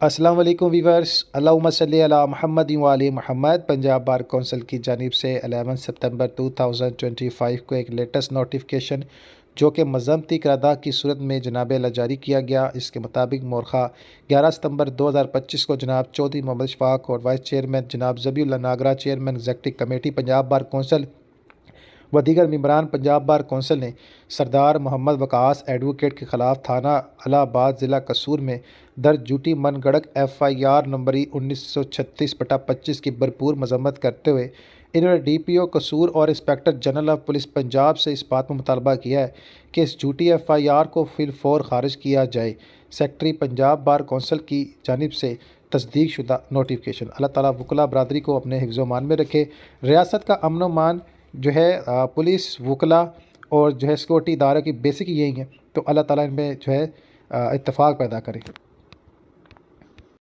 अस्सलाम वालेकुम वीवर्स, अल्लाहुम्मा सल्ली अला मुहम्मद व आले मुहम्मद। पंजाब बार कौंसिल की जानिब से 11 सितंबर 2025 को एक लेटेस्ट नोटिफिकेशन जो कि मज़म्मती करारदा की सूरत में जनाब अला जारी किया गया। इसके मुताबिक मोरखा 11 सितंबर 2025 को जनाब चौधरी मोहम्मद शफाक और वाइस चेयरमैन जनाब Zabiullah Nagra, chairman executive committee Punjab bar council व दीगर मेंबरान पंजाब बार कौंसिल ने सरदार मोहम्मद वकास एडवोकेट के खिलाफ थाना अलाहाबाद ज़िला कसूर में दर्ज झूठी मनगढ़ंत FIR नंबरी 1936/25 की भरपूर मजम्मत करते हुए इन्होंने DPO कसूर और inspector general of police Punjab से इस बात में मुतालबा किया है कि इस झूठी FIR को फिलफौर खारिज किया जाए। सेक्रेटरी पंजाब बार कौंसिल की जानिब से तस्दीक शुदा नोटिफिकेशन। अल्लाह ताला वकला बरदरी को अपने हिफ्ज़ मान में रखे। रियासत का अमन व मान जो है पुलिस, वकला और जो है सिक्योरिटी इदारों की बेसिक यही है, तो अल्लाह ताला इनमें जो है इत्तेफाक पैदा करे।